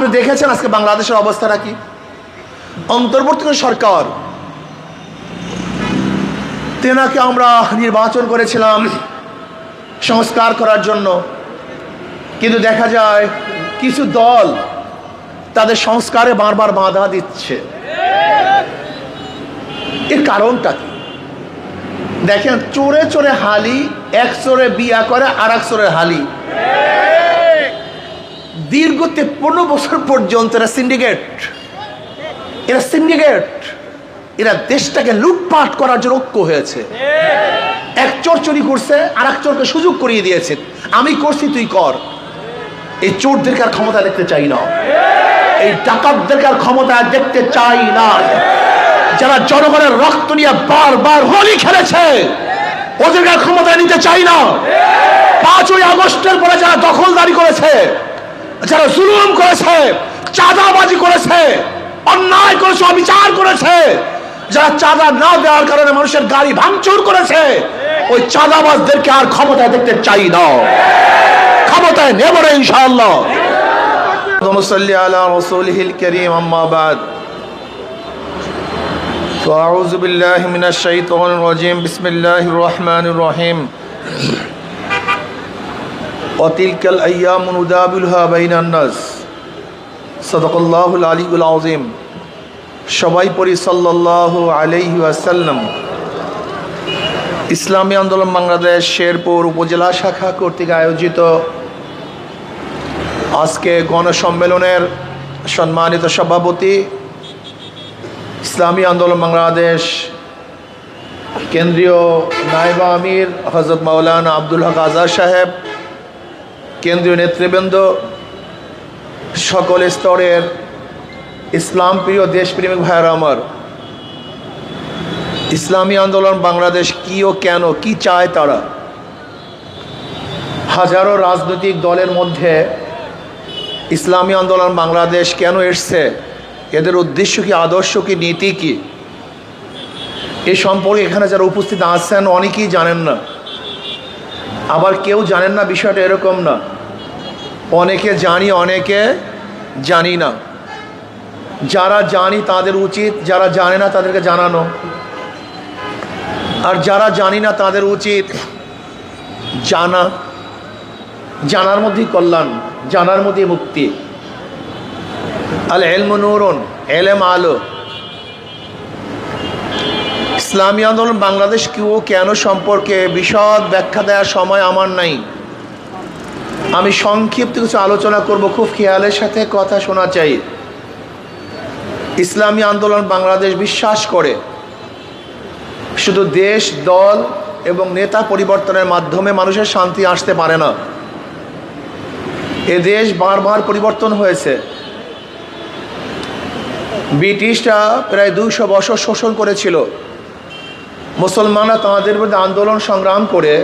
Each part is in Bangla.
আপনি দেখেছেন আজকে বাংলাদেশের অবস্থাটা কি? অন্তর্বর্তীকালীন সরকার, তেনাকে আমরা নির্বাচন করেছিলাম সংস্কার করার জন্য, কিন্তু দেখা যায় কিছু দল তাদের সংস্কারে বারবার বাধা দিচ্ছে। এর কারণটা কি? দেখেন, চোরে চোরে হালি, এক চোরে বিয়া করে আর এক চোরে হালি। দীর্ঘ 53 বছর পর্যন্ত এরা সিন্ডিকেট, এরা দেশটাকে লুটপাট করার জন্য ঐক্য হয়েছে। এক চোর চুরি করছে, আর এক চোরকে সুযোগ করিয়ে দিয়েছে, আমি করছি তুই কর। এই চোরদেরকে আর ক্ষমতা দেখতে চাই না, এই ডাকাতদেরকে আর ক্ষমতা দেখতে চাই না। যারা জনগণের রক্ত নিয়ে বারবার হোলি খেলেছে, ওদেরকে আর ক্ষমতা নিতে চাই না। 5ই আগস্টের পরে যারা দখলদারি করেছে, যারা জুলুম করেছে, চাঁদাবাজি করেছে, অন্যায় করেছে, অবিচার করেছে, যারা চাঁদা না দেওয়ার কারণে মানুষের গাড়ি ভাঙচুর করেছে, ওই চাঁদাবাজদেরকে আর ক্ষমতায় দেখতে চাই না, ক্ষমতায় নেব না ইনশাআল্লাহ। اللهم صل على رسوله الكريم أما بعد فأعوذ بالله من الشيطان الرجيم بسم الله الرحمن الرحيم وتلك الأيام نداولها بين الناس صدق الله العلي العظيم সবাই পড়ি সাল্লাল্লাহু আলাইহি ওয়াসাল্লাম। ইসলামী আন্দোলন বাংলাদেশ শেরপুর উপজেলা শাখা কর্তৃক আয়োজিত আজকে গণসম্মেলনের সম্মানিত সভাপতি, ইসলামী আন্দোলন বাংলাদেশ কেন্দ্রীয় নায়েব আমির হযরত মাওলানা আব্দুল হক আজাদ সাহেব, কেন্দ্রীয় নেতৃবৃন্দ, সকল স্তরের ইসলাম প্রিয় দেশপ্রেমিক ভাইয়েরা আমার, ইসলামী আন্দোলন বাংলাদেশ কি ও কেন কি চায় তারা? হাজারো রাজনৈতিক দলের মধ্যে ইসলামী আন্দোলন বাংলাদেশ কেন এসছে, এদের উদ্দেশ্য কি, আদর্শ কি, নীতি কি, এ সম্পর্কে এখানে যারা উপস্থিত আছেন অনেকেই জানেন না। আবার কেউ জানেন না, বিষয়টা এরকম না, অনেকে জানি অনেকে জানি না। যারা জানি তাদের উচিত, যারা জানে না তাদেরকে জানানো, আর যারা জানি না তাদের উচিত জানা। জানার মধ্যেই কল্যাণ, জানার মধ্যেই মুক্তি। আল ইলমু নূরুন, এলেম আলো। ইসলামী আন্দোলন বাংলাদেশ কি ও কেন সম্পর্কে বিশদ ব্যাখ্যা দেওয়ার সময় আমার নাই। আমি সংক্ষিপ্ত কিছু আলোচনা করব, খুব খেয়ালের সাথে কথা শোনা চাই। ইসলামী আন্দোলন বাংলাদেশ বিশ্বাস করে শুধু দেশ, দল এবং নেতা পরিবর্তনের মাধ্যমে মানুষের শান্তি আসতে পারে না। এ দেশ বারবার পরিবর্তন হয়েছে। ব্রিটিশরা প্রায় 200 বছর শোষণ করেছিল। মুসলমানরা তাদের বিরুদ্ধে আন্দোলন সংগ্রাম করে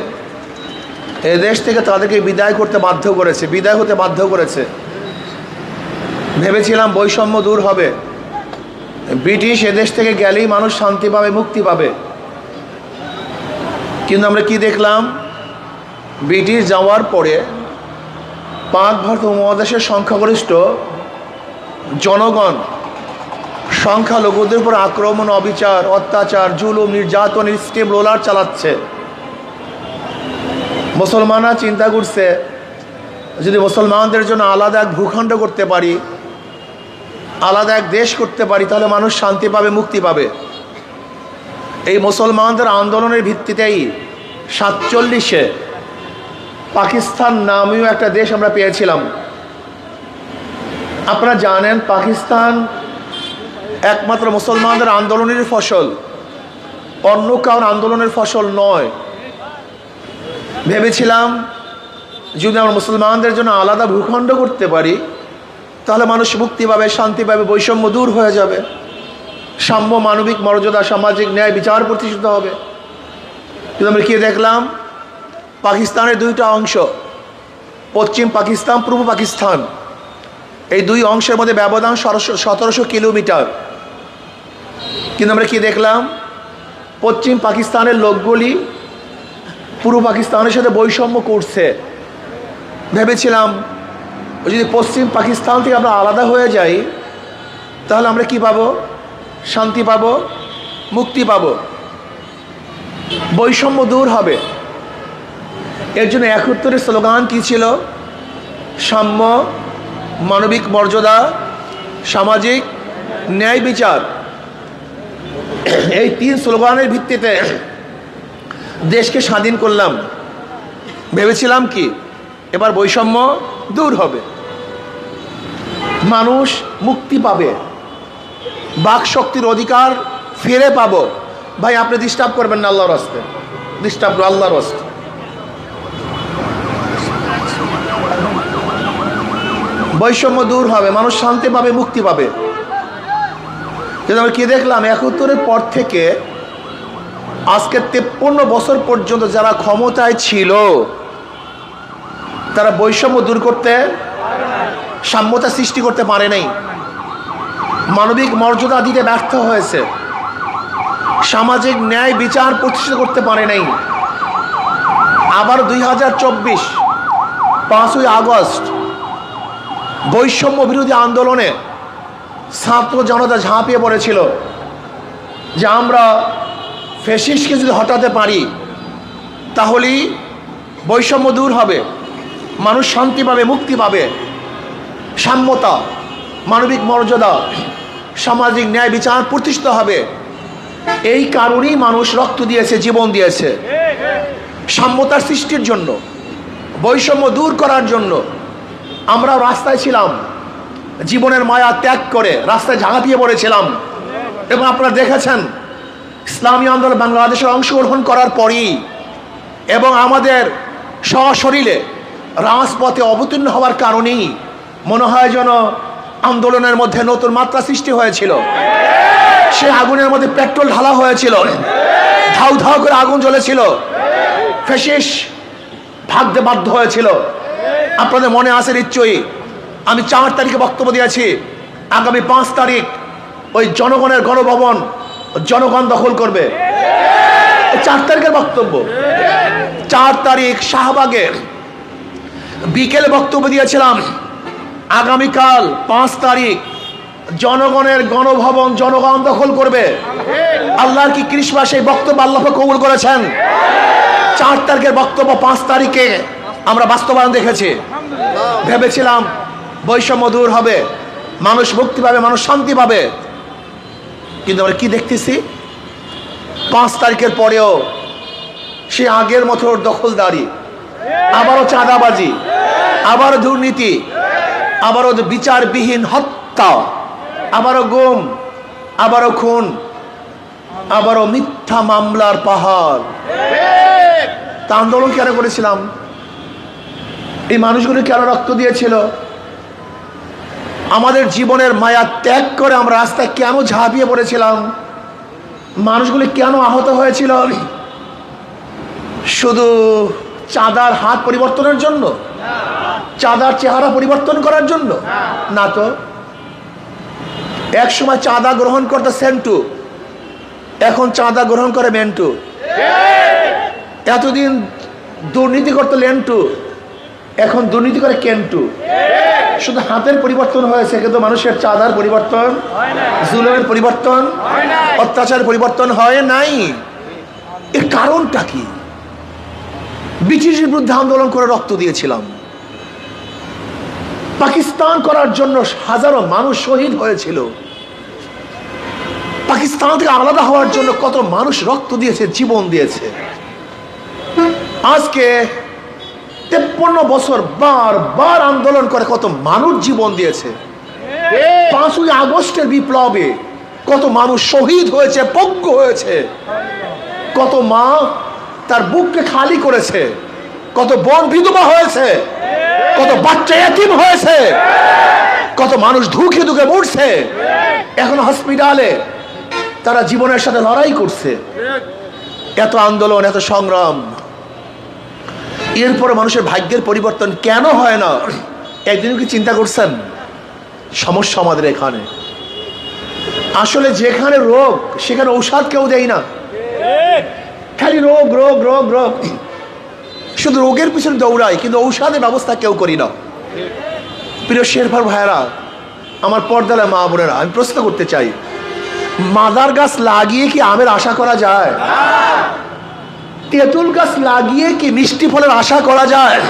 এ দেশ থেকে তাদেরকে বিদায় হতে বাধ্য করেছে। ভেবেছিলাম বৈষম্য দূর হবে, ব্রিটিশ এদেশ থেকে গেলেই মানুষ শান্তি পাবে, মুক্তি পাবে। কিন্তু আমরা কি দেখলাম? ব্রিটিশ যাওয়ার পরে পাক ভারত উপমহাদেশের সংখ্যাগরিষ্ঠ জনগণ সংখ্যালঘুদের উপর আক্রমণ, অবিচার, অত্যাচার, জুলুম, নির্যাতন, স্টিম রোলার চালাচ্ছে। মুসলমানরা চিন্তা করছে, যদি মুসলমানদের জন্য আলাদা এক ভূখণ্ড করতে পারি, আলাদা এক দেশ করতে পারি, তাহলে মানুষ শান্তি পাবে, মুক্তি পাবে। এই মুসলমানদের আন্দোলনের ভিত্তিতেই 47-এ পাকিস্তান নামীয় একটা দেশ আমরা পেয়েছিলাম। আপনারা জানেন পাকিস্তান একমাত্র মুসলমানদের আন্দোলনের ফসল, অন্য কারোর আন্দোলনের ফসল নয়। ভেবেছিলাম যদি আমরা মুসলমানদের জন্য আলাদা ভূখণ্ড করতে পারি, তাহলে মানুষ মুক্তি পাবে, শান্তি পাবে, বৈষম্য দূর হয়ে যাবে, সাম্য, মানবিক মর্যাদা, সামাজিক ন্যায়, বিচার প্রতিষ্ঠিত হবে। কিন্তু আমরা কি দেখলাম? পাকিস্তানের 2টা অংশ, পশ্চিম পাকিস্তান, পূর্ব পাকিস্তান, এই 2 অংশের মধ্যে ব্যবধান 1700 কিলোমিটার। কিন্তু আমরা কি দেখলাম? পশ্চিম পাকিস্তানের লোকগুলি পূর্ব পাকিস্তানের সাথে বৈষম্য করছে। ভেবেছিলাম যদি পশ্চিম পাকিস্তান থেকে আমরা আলাদা হয়ে যাই তাহলে আমরা কি পাবো? শান্তি পাবো, মুক্তি পাবো, বৈষম্য দূর হবে। এর জন্য ৭১-এর স্লোগান কি ছিল? সাম্য, মানবিক মর্যাদা, সামাজিক ন্যায় বিচার। এই ৩ স্লোগানের ভিত্তিতে দেশকে স্বাধীন করলাম। ভেবেছিলাম কি এবার বৈষম্য দূর হবে, মানুষ মুক্তি পাবে, বাক শক্তির অধিকার ফিরে পাবো। ভাই আপনি ডিস্টার্ব করবেন না, আল্লাহর রাস্তায় ডিস্টার্ব, আল্লাহর রাস্তায়। বৈষম্য দূর হবে, মানুষ শান্তি পাবে, মুক্তি পাবে। কিন্তু আমরা কি দেখলাম? ৭১-এর পর থেকে আজকে ৫৩ বছর পর্যন্ত যারা ক্ষমতায় ছিল তারা বৈষম্য দূর করতে, সাম্যতা সৃষ্টি করতে পারে নাই, মানবিক মর্যাদা দিতে ব্যর্থ হয়েছে, সামাজিক ন্যায় বিচার প্রতিষ্ঠিত করতে পারে নাই। আবার ২০২৪ ৫ই আগস্ট বৈষম্য বিরোধী আন্দোলনে ছাত্র জনতা ঝাঁপিয়ে পড়েছিল যে আমরা ফ্যাসিস্টকে যদি হটাতে পারি তাহলেই বৈষম্য দূর হবে, মানুষ শান্তি পাবে, মুক্তি পাবে, সাম্যতা, মানবিক মর্যাদা, সামাজিক ন্যায় বিচার প্রতিষ্ঠিত হবে। এই কারণেই মানুষ রক্ত দিয়েছে, জীবন দিয়েছে, সাম্যতার সৃষ্টির জন্য, বৈষম্য দূর করার জন্য। আমরা রাস্তায় ছিলাম, জীবনের মায়া ত্যাগ করে রাস্তায় ঝাঁপিয়ে পড়েছিলাম। এবং আপনারা দেখেছেন ইসলামী আন্দোলন বাংলাদেশের অংশগ্রহণ করার পরই এবং আমাদের সশরীরে রাজপথে অবতীর্ণ হওয়ার কারণেই মনে হয় যেন আন্দোলনের মধ্যে নতুন মাত্রা সৃষ্টি হয়েছিল। সে আগুনের মধ্যে পেট্রোল ঢালা হয়েছিল, ধাউ ধাউ করে আগুন জ্বলেছিল, ফ্যাসিস্ট ভাগতে বাধ্য হয়েছিল। আপনাদের মনে আছে নিশ্চয়ই, আমি ৪ তারিখে বক্তব্য দিয়েছি, আগামী ৫ তারিখ ওই জনগণের গণভবন জনগণ দখল করবে। ৪ তারিখের বক্তব্য। ৪ তারিখ শাহবাগে বিকেলে বক্তব্য দিয়েছিলাম, আগামীকাল ৫ তারিখ জনগণের গণভবন জনগণ দখল করবে। আল্লাহর কি কৃষ্ণা সেই বক্তব্য আল্লাহ কবুল করেছেন। ৪ তারিখের বক্তব্য ৫ তারিখে আমরা বাস্তবায়ন দেখেছি। ভেবেছিলাম বৈষম্য দূর হবে, মানুষ মুক্তি পাবে, মানুষ শান্তি পাবে। কিন্তু আমরা কি দেখতেছি? ৫ তারিখের পরেও সে আগের মতো দখলদারি, আবারও চাঁদাবাজি, আবারও দুর্নীতি, আবারও বিচারবিহীন হত্যা, আবারও গুম, আবারও খুন, আবারও মিথ্যা মামলার পাহাড়। তা আন্দোলন কেন করেছিলাম? এই মানুষগুলো কেন রক্ত দিয়েছিল? আমাদের জীবনের মায়া ত্যাগ করে আমরা রাস্তায় কেন ঝাঁপিয়ে পড়েছিলাম? মানুষগুলি কেন আহত হয়েছিল? শুধু চাঁদার হাত পরিবর্তনের জন্য, চাঁদার চেহারা পরিবর্তন করার জন্য না তো। এক সময় চাঁদা গ্রহণ করতে সেন্টু, এখন চাঁদা গ্রহণ করে মেন্টু। এতদিন দুর্নীতি করতে লেন্টু, এখন দুর্নীতি করে কেন্টু। শুধু হাতের পরিবর্তন হয়েছে, কিন্তু মানুষের চাঁদার পরিবর্তন, জুলুমের পরিবর্তন, অত্যাচারের পরিবর্তন হয় নাই। এর কারণটা কি? ব্রিটিশের বিরুদ্ধে আন্দোলন করে রক্ত দিয়েছিলাম, পাকিস্তান করার জন্য হাজারো মানুষ শহীদ হয়েছিল, পাকিস্তান থেকে আলাদা হওয়ার জন্য কত মানুষ রক্ত দিয়েছে, জীবন দিয়েছে। আজকে ৫৩ বছর বারবার আন্দোলন করে কত মানুষ জীবন দিয়েছে। ৫ই আগস্টের বিপ্লবে কত মানুষ শহীদ হয়েছে, পঙ্গু হয়েছে, কত মা তার বুককে খালি করেছে, কত বোন বিধবা হয়েছে, কত বাচ্চা এতিম হয়েছে, কত মানুষ ধুকে ধুকে মরছে, এখন হসপিটালে তারা জীবনের সাথে লড়াই করছে। এত আন্দোলন, এত সংগ্রাম, এরপরে মানুষের ভাগ্যের পরিবর্তন কেন হয় না? একদিন কি চিন্তা করছেন? সমস্যা আমাদের এখানে। আসলে যেখানে রোগ সেখানে ঔষধ কেউ দেয় না, খালি রোগ রোগ রোগ রোগ, শুধু রোগের পিছনে দৌড়াই, কিন্তু ঔষধের ব্যবস্থা কেউ করি না। প্রিয় শেরফার ভাইয়েরা, আমার পর্দালে মা বোনেরা, আমি প্রশ্ন করতে চাই, মাদার গাছ লাগিয়ে কি আমের আশা করা যায়? তেঁতুল গাছ লাগিয়ে কি মিষ্টি ফলের আশা করা যায়?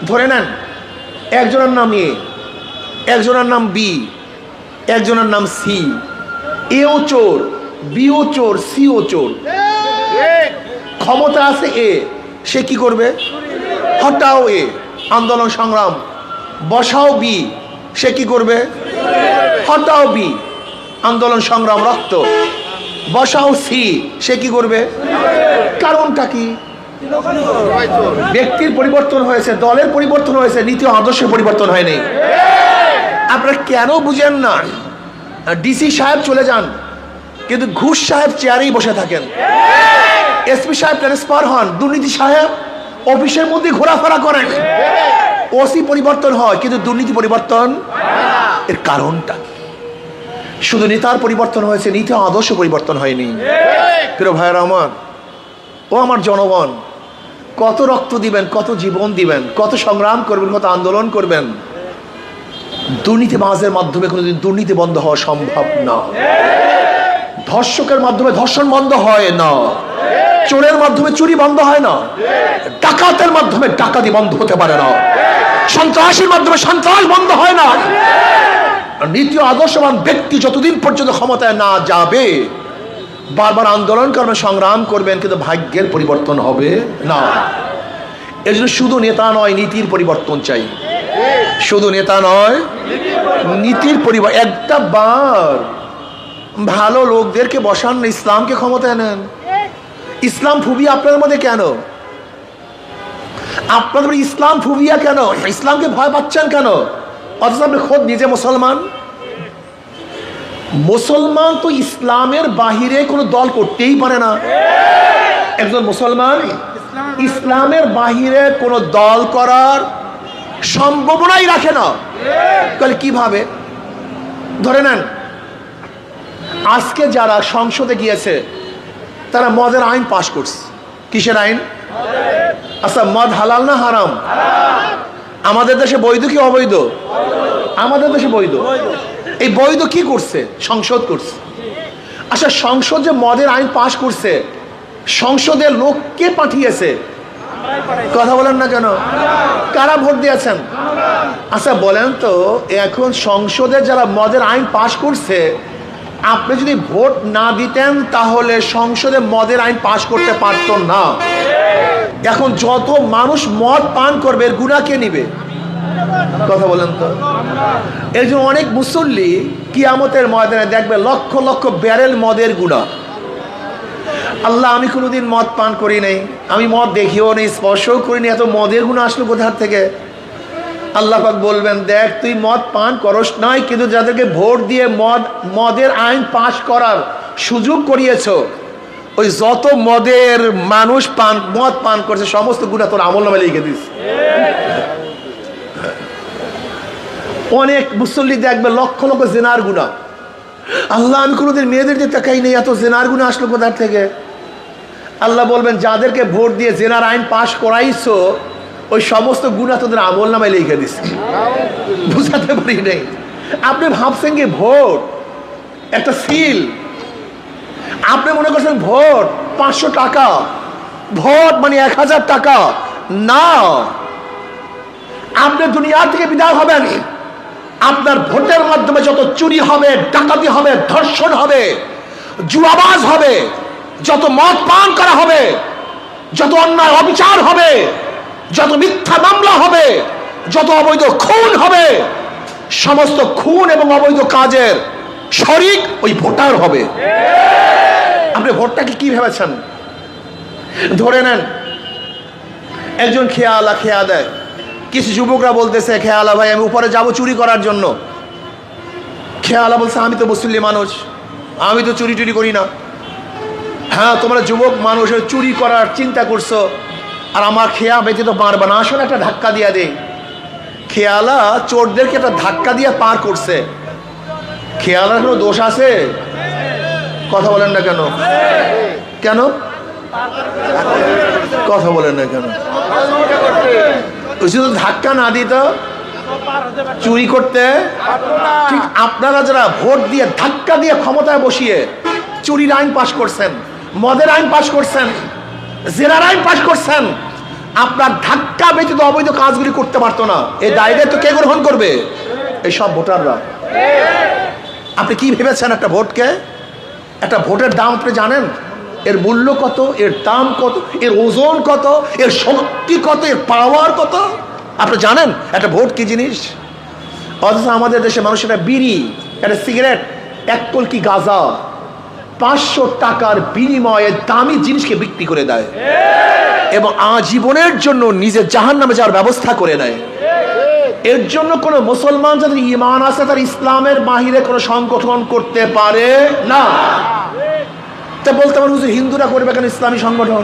ধরে নেন, একজনের নাম এ, একজনের নাম বি, একজনের নাম সি। এও চোর, বিও চোর, সিও চোর। ক্ষমতা আছে এ, সে কি করবে? হটাও এ, আন্দোলন সংগ্রাম। বসাও বি, সে কি করবে? হটাও বি, আন্দোলন সংগ্রাম রক্ত। বসাও সি, সে কি করবে? কারণটা কি? ব্যক্তির পরিবর্তন হয়েছে, দলের পরিবর্তন হয়েছে, নীতি ও আদর্শের পরিবর্তন হয়নি। আপনারা কেন বুঝেন না? ডিসি সাহেব চলে যান, কিন্তু ঘুষ সাহেব চেয়ারেই বসে থাকেন। এসপি সাহেব ট্রান্সফার হন, দুর্নীতি সাহেব অফিসের মধ্যে ঘোরাফেরা করেন। ওসি পরিবর্তন হয়, কিন্তু দুর্নীতি পরিবর্তন। এর কারণটা শুধু নেতার পরিবর্তন হয়েছে, নীতি ও আদর্শ পরিবর্তন হয়নি। প্রিয় ভাইয়েরা আমার, ও আমার জনগণ, কত রক্ত দিবেন, কত জীবন দিবেন, কত সংগ্রাম করবেন, কত আন্দোলন করবেন, দুর্নীতিবাজের মাধ্যমে কোনোদিন দুর্নীতি বন্ধ হওয়া সম্ভব না। ধর্ষকের মাধ্যমে ধর্ষণ বন্ধ হয় না, চোরের মাধ্যমে চুরি বন্ধ হয় না, ডাকাতের মাধ্যমে ডাকাতি বন্ধ হতে পারে না, সন্ত্রাসীর মাধ্যমে সন্ত্রাস বন্ধ হয় না। নীতি ও আদর্শবান ব্যক্তি যতদিন পর্যন্ত ক্ষমতায় না যাবে, বারবার আন্দোলন করবেন, সংগ্রাম করবেন, কিন্তু ভাগ্যের পরিবর্তন হবে না। এর জন্য শুধু নেতা নয়, নীতির পরিবর্তন চাই। শুধু নেতা নয়, নীতির পরিবর্তন। একটা বার ভালো লোকদেরকে বসান না, ইসলামকে ক্ষমতায় নেন। ইসলাম ফুবিয়া আপনাদের মধ্যে কেন? আপনাদের ইসলাম ফুবিয়া কেন? ইসলামকে ভয় পাচ্ছেন কেন? অথচ আপনি খোদ নিজে মুসলমান। মুসলমান তো ইসলামের বাহিরে কোনো দল করতেই পারে না। একজন মুসলমান ইসলামের বাহিরে কোনো দল করার সম্ভাবনাই রাখে না। তাহলে কিভাবে? ধরে নেন, আজকে যারা সংসদে গিয়েছে তারা মদের আইন পাশ করছে। কিসের আইন? আচ্ছা, মদ হালাল না হারাম? আমাদের দেশে বৈধ কি অবৈধ? আমাদের দেশে বৈধ। এই বৈধ কি করছে? সংসদ করছে। আচ্ছা, সংসদ যে মদের আইন পাশ করছে, সংসদের লোক কে পাঠিয়েছে? কথা বলেন না কেন? কারা ভোট দিয়েছেন? আচ্ছা বলেন তো, এখন সংসদে যারা মদের আইন পাশ করছে, আপনি যদি ভোট না দিতেন তাহলে সংসদে মদের আইন পাশ করতে পারতো না। এখন যত মানুষ মদ পান করবে, এর গুনাহ কে নিবে? কথা বলেন তো। এর জন্য অনেক মুসল্লি কিয়ামতের ময়দানে দেখবে লক্ষ লক্ষ ব্যারেল মদের গুনাহ। আল্লাহ, আমি কোনোদিন মদ পান করি নাই, আমি মদ দেখিও নেই, স্পর্শও করিনি, এত মদের গুনাহ আসলো কোথা থেকে? আল্লাহ পাক বলবেন, দেখ তুই মদ পান করস নাই, কিন্তু যাদেরকে ভোট দিয়ে মদের আইন পাশ করার সুযোগ করিয়েছ, ওই যত মদের মানুষ মদ পান করছে সমস্ত গুনাহ তোর আমলনামায় লিখে দিস। অনেক মুসল্লি দেখবে লক্ষ লক্ষ জেনার গুনাহ। আল্লাহ, আমি কোনোদিন মেয়েদের দিয়ে তাকাই নেই, এত জেনার গুনাহ আসলো কোথা থেকে? আল্লাহ বলবেন, যাদেরকে ভোট দিয়ে জেনার আইন পাশ করাইছো ওই সমস্ত গুনাহ তোদের আমলনামায় লিখে দিছে। বুঝাতে পারি নাই। আপনি ভাবছেন কি ভোট একটা সিল? আপনি মনে করছেন ভোট 500 টাকা, ভোট মানে 1000 টাকা? না, আপনি দুনিয়া থেকে বিদায় হবেন, আপনার ভোটের মাধ্যমে যত চুরি হবে, ডাকাতি হবে, ধর্ষণ হবে, জুয়াবাজ হবে, যত মদ পান করা হবে, যত অন্যায় অবিচার হবে, যত মিথ্যা মামলা হবে, যত অবৈধ খুন হবে, সমস্ত খুন এবং অবৈধ কাজের শরিক ওই ভোটার হবে। আপনি ভোটটাকে কি ভেবেছেন? ধরে নেন একজন খেয়া দেয়, কিছু যুবকরা বলতেছে, খেয়ালা ভাই আমি উপরে যাব চুরি করার জন্য। খেয়ালা বলছে, আমি তো মুসলিম মানুষ, আমি তো চুরি টুরি করি না। হ্যাঁ, তোমরা যুবক মানুষের চুরি করার চিন্তা করছো, আর আমার খেয়া ব্যতীত পারবে না, আসলে একটা ধাক্কা দিয়ে দেয়। খেয়ালা চোরদেরকে একটা ধাক্কা দিয়ে পার করছে। খেয়ালার কোনো দোষ আছে? কথা বলেন না কেন? কেন কথা বলেন না কেন? যদি ধাক্কা না দিত চুরি করতে। ঠিক আপনারা যারা ভোট দিয়ে ধাক্কা দিয়ে ক্ষমতায় বসিয়ে চুরির আইন পাশ করছেন, মদের আইন পাশ করছেন, জেনার আইন পাশ করছেন, আপনার ধাক্কা ব্যতীত অবৈধ কাজগুলি করতে পারতো না। এই দায়িত্ব কে গ্রহণ করবে? এই সব ভোটাররা। আপনি কি ভেবেছেন একটা ভোটকে? একটা ভোটের দাম আপনি জানেন? এর মূল্য কত, এর দাম কত, এর ওজন কত, এর শক্তি কত, এর পাওয়ার কত আপনি জানেন একটা ভোট কি জিনিস? অথচ আমাদের দেশে মানুষেরা বিড়ি, একটা সিগারেট, এক কলকি গাঁজা 500 টাকার বিনিময়ে দামি জিনিসকে বিক্রি করে দেয় এবং আজীবনের জন্য নিজের জাহান্নামে যাওয়ার ব্যবস্থা করে নেয়। এর জন্য কোন মুসলমান যাদের ঈমান আছে তার ইসলামের বাহিরে কোনো সংগঠন করতে পারে না। তা বলতে পারেন হুজুর হিন্দুরা করবে কেন ইসলামী সংগঠন,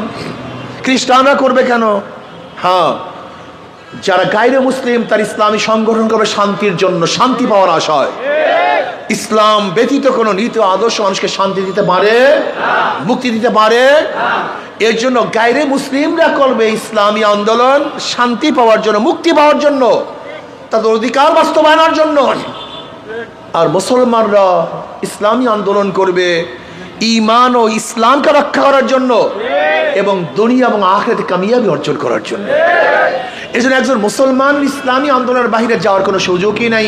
খ্রিস্টানরা করবে কেন? হ্যাঁ, যারা গায়রে মুসলিম তার ইসলামী সংগঠন করবে শান্তির জন্য, শান্তি পাওয়ার আশায়। ইসলাম ব্যতীত কোনো নীতি আদর্শ মানুষকে শান্তি দিতে পারে, মুক্তি দিতে পারে। এর জন্য গায়রে মুসলিমরা করবে ইসলামী আন্দোলন শান্তি পাওয়ার জন্য, মুক্তি পাওয়ার জন্য, তাদের অধিকার বাস্তবায়নের জন্য। আর মুসলমানরা ইসলামী আন্দোলন করবে ঈমান ও ইসলামকে রক্ষা করার জন্য এবং দুনিয়া এবং আখিরাতে কামিয়াবি অর্জন করার জন্য। এই জন্য একজন মুসলমান ইসলামী আন্দোলনের বাইরে যাওয়ার কোনো সুযোগই নাই।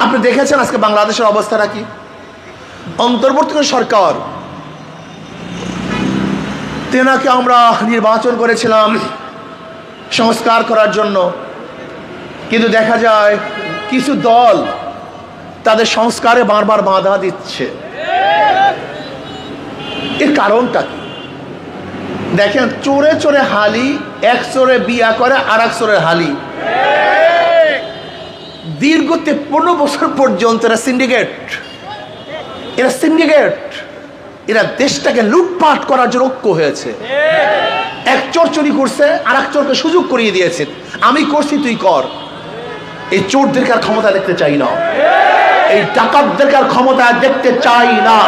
আপনি দেখেছেন আজকে বাংলাদেশের অবস্থাটা কি? অন্তর্বর্তীকালীন সরকার, তেনাকে আমরা নির্বাচন করেছিলাম সংস্কার করার জন্য, কিন্তু দেখা যায় কিছু দল তাদের সংস্কারে বারবার বাধা দিচ্ছে। এর কারণটা কি? দেখেন, চোরে চোরে হালি, এক চোরে বিয়া করে আর এক চোরের হালি। দীর্ঘ 53 বছর পর্যন্ত এরা সিন্ডিকেট, এরা দেশটাকে লুটপাট করার জন্য ঐক্য হয়েছে। এক চোর চুরি করছে আর এক চোরকে সুযোগ করিয়ে দিয়েছে, আমি করছি তুই কর। এই চোরদেরকে আর ক্ষমতা দেখতে চাই না, এই ডাকাতদেরকে আর ক্ষমতা দেখতে চাই না।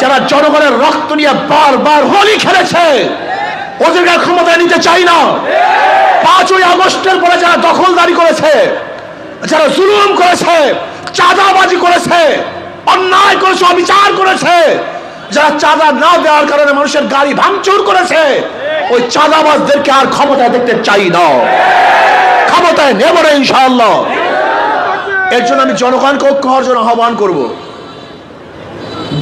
যারা জনগণের রক্ত নিয়ে বারবার হোলি খেলেছে ওদেরকে ক্ষমতা নিতে চাই না। 5ই আগস্টের পরে যারা দখলদারি করেছে, যারা জুলুম করেছে, চাঁদাবাজি করেছে, অন্যায় করেছে, অবিচার করেছে, যারা চাঁদা না দেওয়ার কারণে মানুষের গাড়ি ভাঙচুর করেছে, ওই চাঁদাবাজদেরকে আর ক্ষমতায় দেখতে চাই না, ক্ষমতায় নেব না ইনশাআল্লাহ। এর জন্য আমি জনগণকে ঐক্য হওয়ার জন্য আহ্বান করব।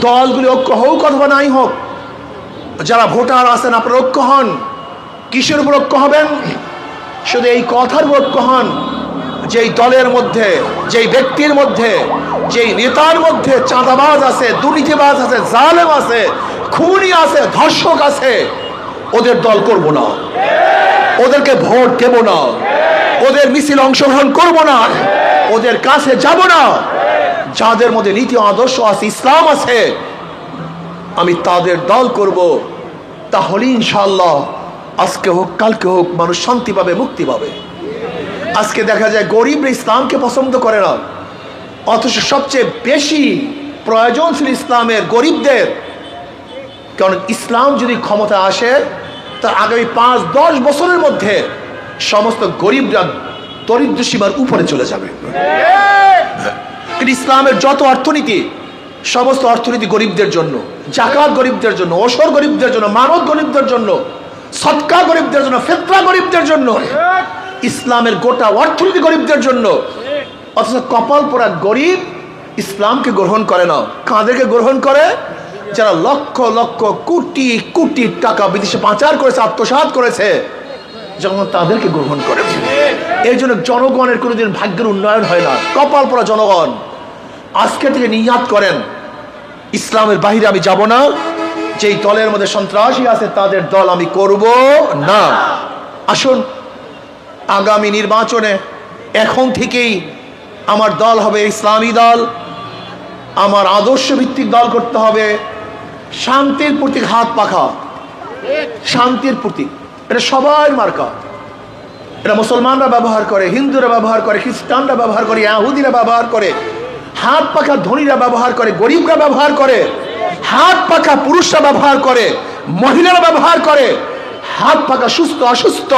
দলগুলি ঐক্য হোক অথবা নাই হোক, যারা ভোটার আছেন আপনারা ঐক্য হন। কিসের উপর ঐক্য হবেন? শুধু এই কথার উপর ঐক্য হন যেই দলের মধ্যে, যেই ব্যক্তির মধ্যে, যেই নেতার মধ্যে চাঁদাবাজ আছে, দুর্নীতিবাজ আছে, জালেম আছে, খুনি আছে, ধর্ষক আছে, ওদের দল করব না, ওদেরকে ভোট দেব না, ওদের মিছিল অংশগ্রহণ করব না, ওদের কাছে যাব না। যাদের মধ্যে নীতি আদর্শ আছে, ইসলাম আছে, আমি তাদের দল করব। তাহলে ইনশাআল্লাহ আজকে হোক কালকে হোক মানুষ শান্তি পাবে, মুক্তি পাবে। আজকে দেখা যায় গরিবরা ইসলামকে পছন্দ করে না, অথচ সবচেয়ে বেশি প্রয়োজন ছিল ইসলামের গরিবদের। কারণ ইসলাম যদি ক্ষমতা আসে তার আগামী 5-10 বছরের মধ্যে সমস্ত গরিবরা দরিদ্র সীমার উপরে চলে যাবে। কিন্তু ইসলামের যত অর্থনীতি, সমস্ত অর্থনীতি গরিবদের জন্য, জাকাত গরিবদের জন্য, ওসর গরিবদের জন্য, মানত গরিবদের জন্য, সদকা গরিবদের জন্য, ফিতরা গরিবদের জন্য। ইসলামের গোটা অর্থনীতি গরিবদের জন্য। অথচ কপাল পোড়া গরিব ইসলামকে গ্রহণ করে না। কাদেরকে গ্রহণ করে? যারা লক্ষ লক্ষ কোটি কোটি টাকা বিদেশে পাচার করেছে, আত্মসাৎ করেছে, যখন তাদেরকে গ্রহণ করে। এই জন্য জনগণের কোনোদিন ভাগ্যের উন্নয়ন হয় না। কপাল পোড়া জনগণ, আজকে থেকে নিয়াত করেন ইসলামের বাহিরে আমি যাব না, যেই দলের মধ্যে সন্ত্রাসী আছে তাদের দল আমি করব না। আসুন আগামী নির্বাচনে এখন থেকেই আমার দল হবে ইসলামী দল, আমার আদর্শ ভিত্তিক দল করতে হবে। শান্তির প্রতীক হাত পাখা, শান্তির প্রতীক, এটা সবার মার্কা। এটা মুসলমানরা ব্যবহার করে, হিন্দুরা ব্যবহার করে, খ্রিস্টানরা ব্যবহার করে, ইহুদিরা ব্যবহার করে, হাত পাখা ধনীরা ব্যবহার করে, গরিবরা ব্যবহার করে, হাত পাখা পুরুষরা ব্যবহার করে, মহিলারা ব্যবহার করে, হাত পাখা সুস্থ অসুস্থ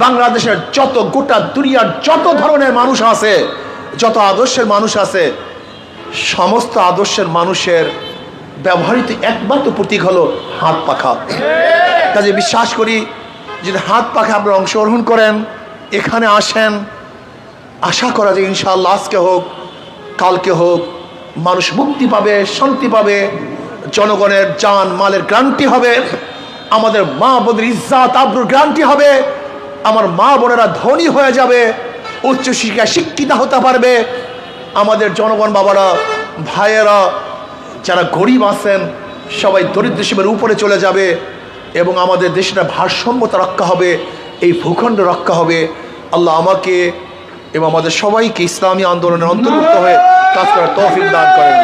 বাংলাদেশের যত গোটা দুনিয়ার যত ধরনের মানুষ আছে, যত আদর্শের মানুষ আছে, সমস্ত আদর্শের মানুষের ব্যবহৃত একমাত্র প্রতীক হলো হাত পাখা। কাজে বিশ্বাস করি যদি হাত পাখা আপনারা অংশগ্রহণ করেন, এখানে আসেন, আশা করা যায় ইনশাআল্লাহ আজকে হোক কালকে হোক মানুষ মুক্তি পাবে, শান্তি পাবে, জনগণের জান মালের গ্যারান্টি হবে, আমাদের মা বোনের ইজ্জত আবরুর গ্যারান্টি হবে, আমার মা বোনেরা ধনী হয়ে যাবে, উচ্চশিক্ষায় শিক্ষিত হতে পারবে, আমাদের জনগণ বাবারা ভাইয়েরা যারা গরিব আছেন সবাই দরিদ্র সীমার উপরে চলে যাবে এবং আমাদের দেশের ভারসাম্যতা রক্ষা হবে, এই ভূখণ্ড রক্ষা হবে। আল্লাহ আমাকে এবং আমাদের সবাইকে ইসলামী আন্দোলনের অন্তর্ভুক্ত হয়ে কাজ করার তৌফিক দান করেন।